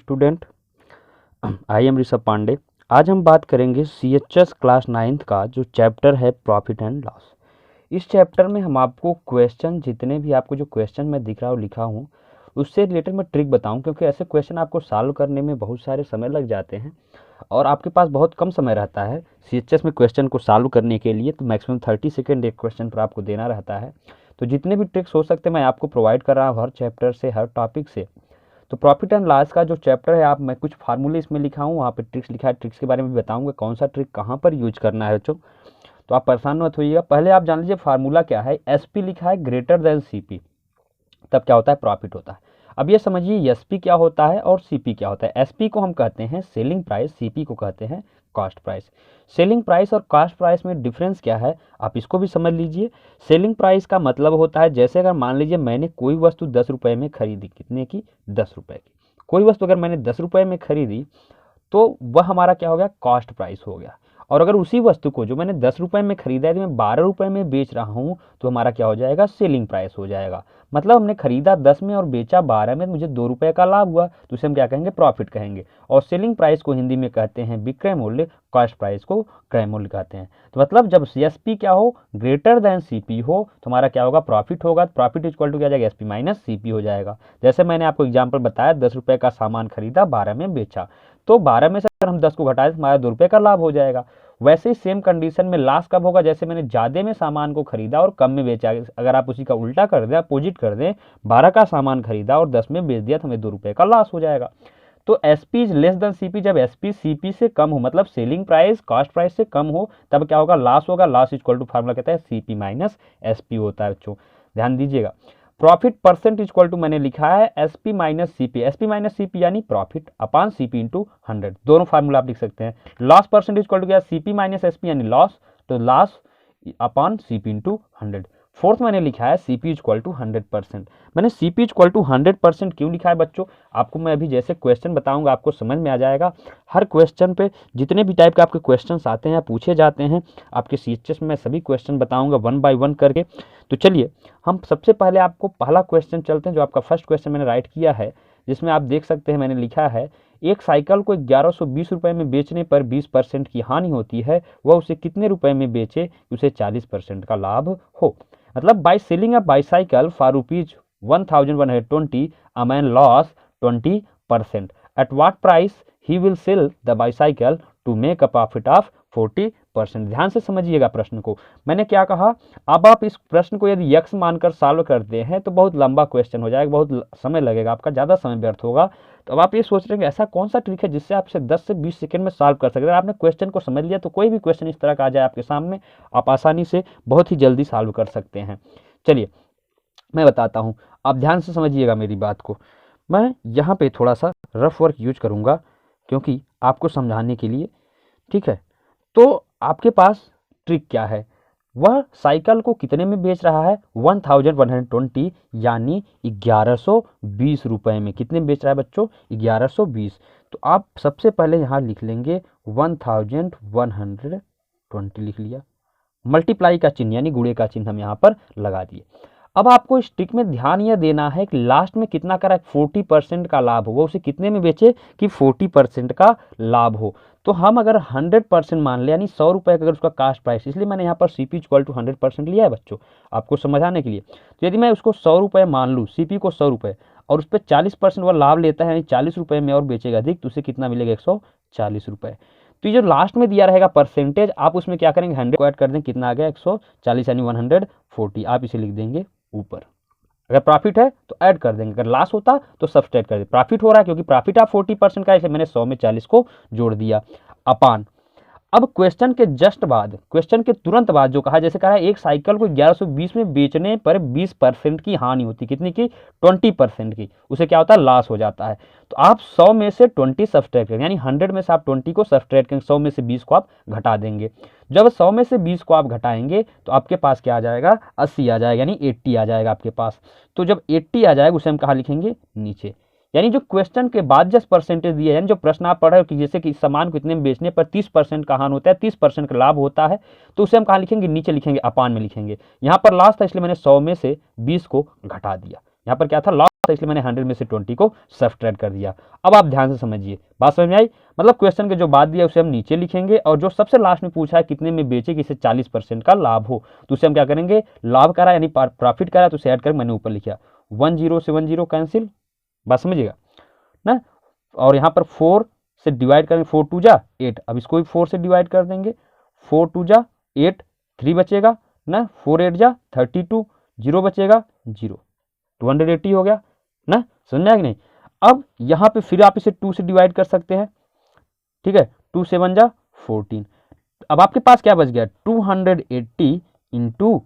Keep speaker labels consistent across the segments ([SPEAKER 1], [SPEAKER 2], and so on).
[SPEAKER 1] Student, I am Rishabh Pandey. आज हम बात करेंगे CHS क्लास 9th का जो चैप्टर है प्रॉफिट एंड लॉस। इस चैप्टर में हम आपको क्वेश्चन, जितने भी आपको जो क्वेश्चन मैं दिख रहा हूँ लिखा हूँ, उससे रिलेटेड मैं ट्रिक बताऊँ, क्योंकि ऐसे क्वेश्चन आपको सॉल्व करने में बहुत सारे समय लग जाते हैं और आपके पास बहुत कम समय रहता है CHS में क्वेश्चन को सॉल्व करने के लिए। तो मैक्सिमम 30 सेकेंड एक क्वेश्चन पर आपको देना रहता है। तो जितने भी ट्रिक्स हो सकते हैं मैं आपको प्रोवाइड कर रहा हूँ हर चैप्टर से, हर टॉपिक से। तो प्रॉफिट एंड लॉस का जो चैप्टर है, आप मैं कुछ फार्मूले इसमें लिखा हूँ, वहाँ पे ट्रिक्स लिखा है। ट्रिक्स के बारे में भी बताऊंगा कौन सा ट्रिक कहाँ पर यूज करना है बच्चों। तो आप परेशान मत होइएगा। पहले आप जान लीजिए फार्मूला क्या है। SP लिखा है ग्रेटर देन CP, तब क्या होता है, प्रॉफिट होता है। अब ये समझिए SP क्या होता है और CP क्या होता है। SP को हम कहते हैं सेलिंग प्राइस, CP को कहते हैं कॉस्ट प्राइस। सेलिंग प्राइस और कॉस्ट प्राइस में डिफरेंस क्या है, आप इसको भी समझ लीजिए। सेलिंग प्राइस का मतलब होता है, जैसे अगर मान लीजिए मैंने कोई वस्तु 10 रुपये में खरीदी, कितने की, 10 रुपये की। कोई वस्तु अगर मैंने 10 रुपये में खरीदी तो वह हमारा क्या हो गया, कॉस्ट प्राइस हो गया। और अगर उसी वस्तु को जो मैंने 10 रुपये में खरीदा है तो मैं 12 रुपये में बेच रहा हूँ, तो हमारा क्या हो जाएगा, सेलिंग प्राइस हो जाएगा। मतलब हमने खरीदा 10 में और बेचा 12 में, मुझे 2 रुपये का लाभ हुआ, तो उसे हम क्या कहेंगे, प्रॉफिट कहेंगे। और सेलिंग प्राइस को हिंदी में कहते हैं विक्रय मूल्य, कॉस्ट प्राइस को क्रय मूल्य कहते हैं। तो मतलब जब SP क्या हो, ग्रेटर देन CP हो, तो हमारा क्या होगा, प्रॉफिट होगा। प्रॉफिट इक्वल टू क्या जाएगा, SP माइनस CP हो जाएगा। जैसे मैंने आपको एग्जाम्पल बताया, 10 रुपये का सामान खरीदा, 12 में बेचा, तो 12 में से अगर हम 10 को घटाएं तो हमारा 2 रुपये का लाभ हो जाएगा। वैसे ही सेम कंडीशन में लॉस कब होगा, जैसे मैंने ज़्यादा में सामान को खरीदा और कम में बेचा। अगर आप उसी का उल्टा कर दें, अपोजिट कर दें, 12 का सामान खरीदा और 10 में बेच दिया, तो हमें 2 रुपये का लॉस हो जाएगा। तो SP is less than CP, जब SP CP से कम हो, मतलब सेलिंग प्राइस कॉस्ट प्राइस से कम हो, तब क्या होगा, लॉस होगा। लॉस इक्वल टू फार्मूला कहता है CP माइनस SP होता है बच्चों, ध्यान दीजिएगा। प्रॉफिट परसेंट इक्वल टू मैंने लिखा है SP minus CP, SP minus CP यानी प्रॉफिट अपान CP इंटू 100, दोनों फार्मूला आप लिख सकते हैं। लॉस परसेंट इक्वल टू क्या, CP माइनस SP यानी लॉस, तो लॉस अपान CP इंटू 100। फोर्थ मैंने लिखा है CP इक्वल टू 100%। मैंने CP इक्वल टू 100% क्यों लिखा है बच्चों, आपको मैं अभी जैसे क्वेश्चन बताऊंगा आपको समझ में आ जाएगा। हर क्वेश्चन पे जितने भी टाइप के आपके क्वेश्चंस आते हैं, पूछे जाते हैं आपके CHS में, सभी क्वेश्चन बताऊंगा 1 बाय 1 करके। तो चलिए हम सबसे पहले आपको पहला क्वेश्चन चलते हैं, जो आपका फर्स्ट क्वेश्चन मैंने राइट किया है, जिसमें आप देख सकते हैं मैंने लिखा है, एक साइकिल को 1120 रुपये में बेचने पर 20% की हानि होती है, वह उसे कितने रुपए में बेचे कि उसे 40% का लाभ हो। मतलब by selling a bicycle for ₹1120, a man loss 20%। At what price he will sell the bicycle to make a profit of 40%। ध्यान से समझिएगा प्रश्न को। मैंने क्या कहा, अब आप इस प्रश्न को यदि यक्स मानकर सॉल्व करते हैं तो बहुत लंबा क्वेश्चन हो जाएगा, बहुत समय लगेगा, आपका ज़्यादा समय व्यर्थ होगा। तो अब आप ये सोच रहे हैं कि ऐसा कौन सा ट्रिक है जिससे आप इसे 10 से 20 सेकंड में सॉल्व कर सकते हैं। अगर आपने क्वेश्चन को समझ लिया तो कोई भी क्वेश्चन इस तरह का आ जाए आपके सामने, आप आसानी से बहुत ही जल्दी सॉल्व कर सकते हैं। चलिए मैं बताता हूँ, आप ध्यान से समझिएगा मेरी बात को। मैं यहाँ पे थोड़ा सा रफ वर्क यूज करूँगा क्योंकि आपको समझाने के लिए, ठीक है। तो आपके पास ट्रिक क्या है, वह साइकिल को कितने में बेच रहा है, 1120 यानी 1120 रुपये में। कितने में बेच रहा है बच्चों, 1120। तो आप सबसे पहले यहाँ लिख लेंगे 1120 लिख लिया, मल्टीप्लाई का चिन्ह यानी गुणे का चिन्ह हम यहाँ पर लगा दिए। अब आपको इस ट्रिक में ध्यान यह देना है कि लास्ट में कितना करा, 40% का लाभ हो, वो उसे कितने में बेचे कि 40% का लाभ हो। तो हम अगर 100% मान ले, यानी 100 रुपये का अगर उसका कास्ट प्राइस, इसलिए मैंने यहाँ पर CP इक्वल टू 100% लिया है बच्चों, आपको समझाने के लिए। तो यदि मैं उसको 100 रुपये मान लूँ, CP को 100 रुपये, और उस पर 40% वह लाभ लेता है, यानी 40 रुपये में और बेचेगा अधिक, तो उसे कितना मिलेगा, 140 रुपये। तो ये जो लास्ट में दिया रहेगा परसेंटेज, आप उसमें क्या करेंगे, 100 को ऐड कर दें, कितना आ गया, 140 यानी 140, आप इसे लिख देंगे ऊपर। अगर प्रॉफिट है तो ऐड कर देंगे, अगर लॉस होता तो सब्सट्रैक्ट कर देंगे। प्रॉफिट हो रहा है क्योंकि प्रॉफिट आप 40% का, इसलिए मैंने 100 में 40 को जोड़ दिया, अपान। अब क्वेश्चन के जस्ट बाद, क्वेश्चन के तुरंत बाद जो कहा, जैसे कहा है एक साइकिल को 1120 में बेचने पर 20% की हानि होती, कितनी की, 20% की, उसे क्या होता है, लॉस हो जाता है। तो आप 100 में से 20 सब्सट्रैक्ट करेंगे, यानी 100 में से आप 20 को सब्सट्रैक्ट करेंगे, 100 में से 20 को आप घटा देंगे। जब 100 में से 20 को आप घटाएंगे तो आपके पास क्या आ जाएगा, 80 आ जाएगा, यानी 80 आ जाएगा आपके पास। तो जब 80 आ जाएगा उसे हम कहाँ लिखेंगे, नीचे। यानी जो क्वेश्चन के बाद जस्ट परसेंटेज दिया है, यानी जो प्रश्न आप पढ़ रहे हो कि जैसे कि सामान को इतने में बेचने पर 30% का हानि होता है, 30% का लाभ होता है, तो उसे हम कहाँ लिखेंगे, नीचे लिखेंगे, अपान में लिखेंगे। यहाँ पर लॉस था इसलिए मैंने 100 में से 20 को घटा दिया, यहाँ पर क्या था, लॉस था इसलिए मैंने 100 में से 20 को सब्ट्रैक्ट कर दिया। अब आप ध्यान से समझिए, बात समझ में आई? मतलब क्वेश्चन के जो बाद दिया उसे हम नीचे लिखेंगे और जो सबसे लास्ट में पूछा है कितने में बेचे कि इसे 40% का लाभ हो, तो उसे हम क्या करेंगे, लाभ करा यानी प्रॉफिट करा तो उसे ऐड कर मैंने ऊपर लिखा 10 से 10 कैंसिल, बात समझिएगा ना। और यहाँ पर 4 से डिवाइड करेंगे, 4 2 जा 8, अब इसको भी 4 से डिवाइड कर देंगे, 4 2 जा 8, 3 बचेगा ना, 4 8 जा 32, 0 बचेगा 0, 280 हो गया ना, समझ में आया कि नहीं। अब यहाँ पे फिर आप इसे 2 से डिवाइड कर सकते हैं, ठीक है, 2 7 जा 14, अब आपके पास क्या बच गया 280 इंटू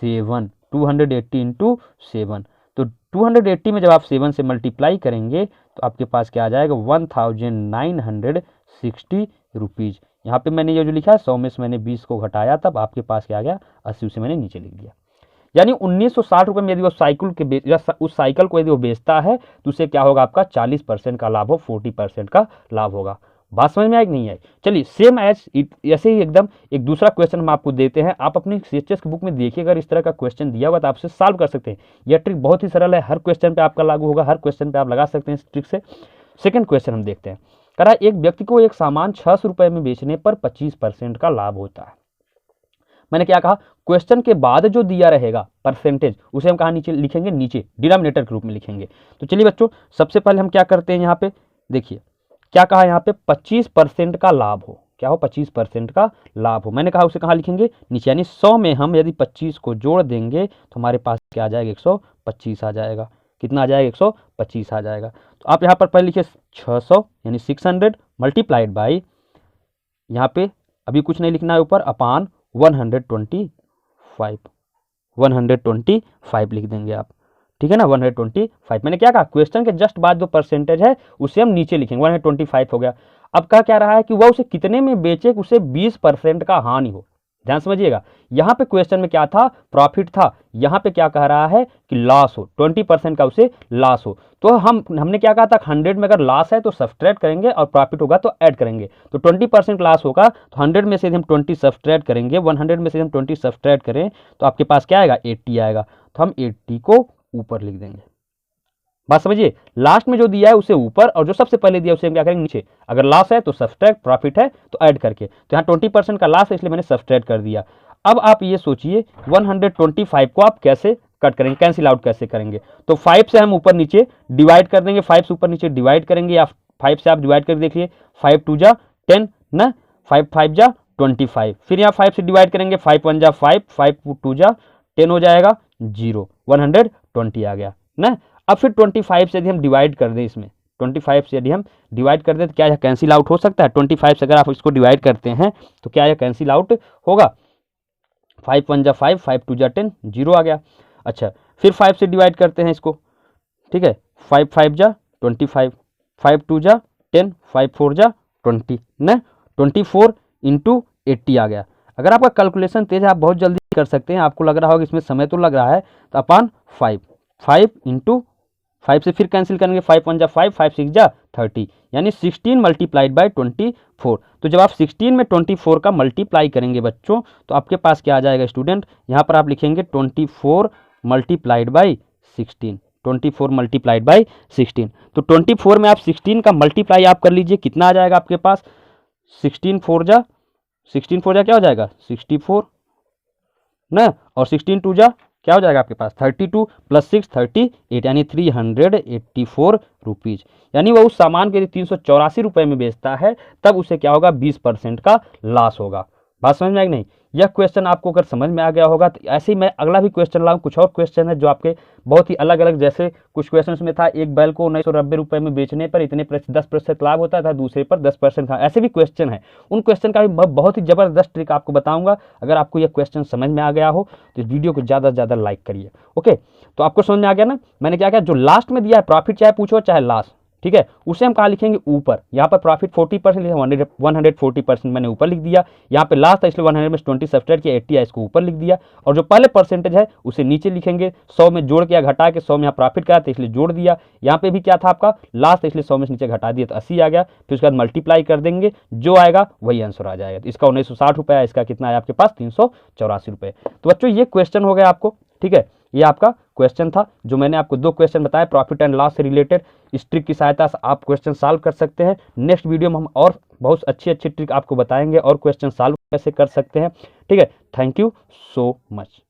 [SPEAKER 1] 7, 280 इंटू 7, तो 280 में जब आप 7 से मल्टीप्लाई करेंगे तो आपके पास क्या आ जाएगा 1960 रुपीज़। यहाँ पे मैंने ये जो लिखा है 100 में से मैंने 20 को घटाया, तब आपके पास क्या आ गया 80, उसे मैंने नीचे लिख दिया। यानी 1960 रुपये में यदि वो साइकिल के उस साइकिल को यदि वो बेचता है तो उसे क्या होगा, आपका 40% का लाभ हो, 40% का लाभ होगा। बात समझ में आई कि नहीं आई? चलिए सेम एज ऐसे ही एकदम एक दूसरा क्वेश्चन हम आपको देते हैं, आप अपनी सीएचएस की बुक में देखिए, अगर इस तरह का क्वेश्चन दिया हुआ तो आप उसे सॉल्व कर सकते हैं। यह ट्रिक बहुत ही सरल है, हर क्वेश्चन पे आपका लागू होगा, हर क्वेश्चन पे आप लगा सकते हैं इस ट्रिक से। सेकंड क्वेश्चन हम देखते हैं, कह रहा है एक व्यक्ति को एक सामान 600 रुपये में बेचने पर 25% का लाभ होता है। मैंने क्या कहा, क्वेश्चन के बाद जो दिया रहेगा परसेंटेज उसे हम कहाँ नीचे लिखेंगे, नीचे डिनोमिनेटर के रूप में लिखेंगे। तो चलिए बच्चों, सबसे पहले हम क्या करते हैं, यहाँ पे देखिए क्या कहा, यहाँ पे 25% का लाभ हो, क्या हो 25% का लाभ हो, मैंने कहा उसे कहाँ लिखेंगे, नीचे। यानी 100 में हम यदि 25 को जोड़ देंगे तो हमारे पास क्या आ जाएगा 125 आ जाएगा, कितना आ जाएगा 125 आ जाएगा। तो आप यहाँ पर पहले लिखिए 600 यानी 600 मल्टीप्लाइड बाई, यहाँ पे अभी कुछ नहीं लिखना है ऊपर, अपान 125 लिख देंगे आप, ठीक है ना, 125। मैंने क्या कहा, क्वेश्चन के जस्ट बाद जो परसेंटेज है उसे हम नीचे लिखेंगे, 125 हो गया। अब क्या रहा है कि वह उसे कितने में बेचे, उसे 20% का हानि हो। ध्यान समझिएगा, यहाँ पे क्वेश्चन में क्या था, प्रॉफिट था, यहाँ पे क्या कह रहा है कि लॉस हो, 20% का उसे लॉस हो। तो हमने क्या कहा था, 100 में अगर लॉस है तो सब्ट्रैक्ट करेंगे और प्रॉफिट होगा तो ऐड करेंगे। तो 20% लॉस होगा तो 100 में से हम 20 सब्ट्रैक्ट करेंगे, 100 में से हम 20 सब्ट्रैक्ट करें तो आपके पास क्या आएगा 80 आएगा, तो हम 80 को ऊपर लिख देंगे। बात समझिए, लास्ट में जो दिया है उसे ऊपर और जो सबसे पहले दिया उसे हम क्या करेंगे नीचे। अगर लॉस है तो सब्ट्रैक्ट, प्रॉफिट है तो ऐड करके, तो यहाँ 20% का लॉस है इसलिए मैंने सब्ट्रैक्ट कर दिया। अब आप ये सोचिए 125 को आप कैसे कट करेंगे, कैंसिल आउट कैसे करेंगे। तो 5 से हम ऊपर नीचे डिवाइड कर देंगे, 5 से ऊपर नीचे डिवाइड करेंगे, या 5 से आप डिवाइड कर देखिए, 5 2 जा 10 ना, 5 5 जा 25, फिर यहाँ 5 से डिवाइड करेंगे, 5 1 जा 5, 5 2 जा 10 हो जाएगा 0, 120 आ गया ना। अब फिर 25 से यदि हम डिवाइड कर दें, इसमें 25 से यदि हम डिवाइड कर दें तो क्या यह कैंसिल आउट हो सकता है, 25 से अगर आप इसको डिवाइड करते हैं तो क्या यह कैंसिल आउट होगा, 5 1 जा 5, 5 2 जा 10, 0 आ गया। अच्छा, फिर 5 से डिवाइड करते हैं इसको, ठीक है, 5 5 जा 25, 5 2 जा 10, 5 4 जा 20 ना, 24 इंटू 80 आ गया। अगर आपका कैलकुलेशन तेज है आप बहुत जल्दी कर सकते हैं, आपको लग रहा होगा इसमें समय तो लग रहा है, तो अपान 5 इंटू 5 से फिर कैंसिल करेंगे, 5 1 जा 5, 5 6 जा 30, यानी 16 मल्टीप्लाइड बाई 24। तो जब आप 16 में 24 का मल्टीप्लाई करेंगे बच्चों तो आपके पास क्या आ जाएगा स्टूडेंट, यहाँ पर आप लिखेंगे 24 मल्टीप्लाइड बाई 16, 24 मल्टीप्लाइड बाई 16। तो 24 में आप 16 का मल्टीप्लाई आप कर लीजिए, कितना आ जाएगा आपके पास, 16 4 जा क्या हो जाएगा 64 ना, और 16 2 जा क्या हो जाएगा आपके पास 32 प्लस 6 38, यानी 384 रुपीज़। यानी वह उस सामान के 384 रुपये में बेचता है तब उसे क्या होगा 20% का लॉस होगा। बात समझ में आई नहीं? यह क्वेश्चन आपको अगर समझ में आ गया होगा तो ऐसे ही मैं अगला भी क्वेश्चन लाऊं, कुछ और क्वेश्चन है जो आपके बहुत ही अलग अलग, जैसे कुछ क्वेश्चन में था एक बैल को 1990 रुपये में बेचने पर इतने 10% लाभ होता था, दूसरे पर 10% का, ऐसे भी क्वेश्चन है। उन क्वेश्चन का भी बहुत ही जबरदस्त ट्रिक आपको बताऊंगा। अगर आपको यह क्वेश्चन समझ में आ गया हो तो इस वीडियो को ज़्यादा से ज़्यादा लाइक करिए। ओके, तो आपको समझ में आ गया ना, मैंने क्या किया, जो लास्ट में दिया है प्रॉफिट चाहे पूछो चाहे लॉस, ठीक है, उसे हम कहाँ लिखेंगे ऊपर। यहाँ पर प्रॉफिट 40%, 140% मैंने ऊपर लिख दिया। यहाँ पे लास्ट है इसलिए 100 में 20 सब्ट्रैक्ट किया, 80 है इसको ऊपर लिख दिया। और जो पहले परसेंटेज है उसे नीचे लिखेंगे, 100 में जोड़ के या घटा के, 100 में यहाँ प्रॉफिट का था इसलिए जोड़ दिया। यहाँ पे भी क्या था आपका लास्ट, इसलिए 100 में से नीचे घटा दिया तो 80 आ गया। फिर उसके बाद मल्टीप्लाई कर देंगे, जो आएगा वही आंसर आ जाएगा। तो इसका 1960 रुपये, इसका कितना है आपके पास 384 रुपये। तो बच्चों ये क्वेश्चन हो गया आपको, ठीक है, ये आपका क्वेश्चन था जो मैंने आपको 2 क्वेश्चन बताए प्रॉफिट एंड लॉस से रिलेटेड। इस ट्रिक की सहायता से आप क्वेश्चन सॉल्व कर सकते हैं। नेक्स्ट वीडियो में हम और बहुत अच्छी ट्रिक आपको बताएंगे और क्वेश्चन सॉल्व कैसे कर सकते हैं। ठीक है, थैंक यू सो मच।